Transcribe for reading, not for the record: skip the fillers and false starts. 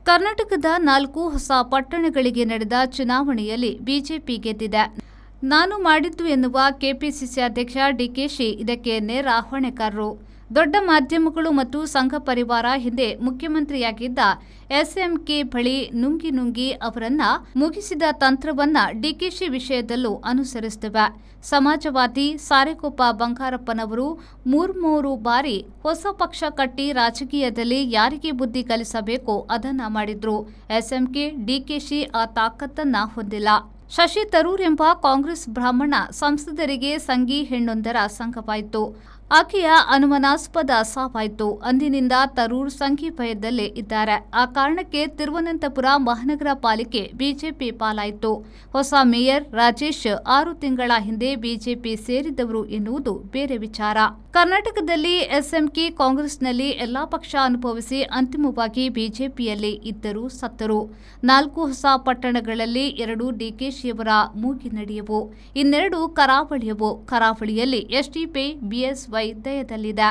ಕರ್ನಾಟಕದ 4 ಹೊಸ ಪಟ್ಟಣಗಳಿಗೆ ನಡೆದ ಚುನಾವಣೆಯಲ್ಲಿ ಬಿಜೆಪಿ ಗೆದ್ದಿದೆ. ನಾನು ಮಾಡಿದ್ದು ಎನ್ನುವ ಕೆಪಿಸಿಸಿ ಅಧ್ಯಕ್ಷ ಡಿಕೆಶಿ ಇದಕ್ಕೆ ನೇರ ಹೊಣೆಗಾರರು. ದೊಡ್ಡ ಮಾಧ್ಯಮಗಳು ಮತ್ತು ಸಂಘ ಪರಿವಾರ ಹಿಂದೆ ಮುಖ್ಯಮಂತ್ರಿಯಾಗಿದ್ದ ಎಸ್ಎಂಕೆ ಬಳಿ ನುಂಗಿ ಅವರನ್ನ ಮುಗಿಸಿದ ತಂತ್ರವನ್ನ ಡಿಕೆಶಿ ವಿಷಯದಲ್ಲೂ ಅನುಸರಿಸುತ್ತಿವೆ. ಸಮಾಜವಾದಿ ಸಾರೆಕೊಪ್ಪ ಬಂಗಾರಪ್ಪನವರು ಮೂರ್ಮೂರು ಬಾರಿ ಹೊಸ ಪಕ್ಷ ಕಟ್ಟಿ ರಾಜಕೀಯದಲ್ಲಿ ಯಾರಿಗೆ ಬುದ್ಧಿ ಕಲಿಸಬೇಕೋ ಅದನ್ನ ಮಾಡಿದ್ರು. ಎಸ್ಎಂಕೆ ಡಿಕೆಶಿ ಆ ತಾಕತ್ತನ್ನ ಹೊಂದಿಲ್ಲ. ಶಶಿ ತರೂರ್ ಎಂಬ ಕಾಂಗ್ರೆಸ್ ಬ್ರಾಹ್ಮಣ ಸಂಸದರಿಗೆ ಸಂಗಿ ಹೆಣ್ಣೊಂದರ ಸಂಘವಾಯಿತು. ಆಕೆಯ ಅನುಮಾನಾಸ್ಪದ ಸಾವಾಯಿತು. ಅಂದಿನಿಂದ ತರೂರ್ ಸಂಗಿ ಭಯದಲ್ಲೇ ಇದ್ದಾರೆ. ಆ ಕಾರಣಕ್ಕೆ ತಿರುವನಂತಪುರ ಮಹಾನಗರ ಪಾಲಿಕೆ ಬಿಜೆಪಿ ಪಾಲಾಯಿತು. ಹೊಸ ಮೇಯರ್ ರಾಜೇಶ್ 6 ತಿಂಗಳ ಹಿಂದೆ ಬಿಜೆಪಿ ಸೇರಿದವರು ಎನ್ನುವುದು ಬೇರೆ ವಿಚಾರ. ಕರ್ನಾಟಕದಲ್ಲಿ ಎಸ್ಎಂಕೆ ಕಾಂಗ್ರೆಸ್ನಲ್ಲಿ ಎಲ್ಲಾ ಪಕ್ಷ ಅನುಭವಿಸಿ ಅಂತಿಮವಾಗಿ ಬಿಜೆಪಿಯಲ್ಲಿ ಇದ್ದರು ಸತ್ತರು. 4 ಹೊಸ ಪಟ್ಟಣಗಳಲ್ಲಿ 2 ಡಿಕೆಶಿಯವರ ಮೂಗಿನಡಿಯವು, ಇನ್ನೆರಡು ಕರಾವಳಿಯವು. ಕರಾವಳಿಯಲ್ಲಿ ಎಸ್ಡಿಪಿ ಬಿಎಸ್ವೈ ದಯದಲ್ಲಿದೆ.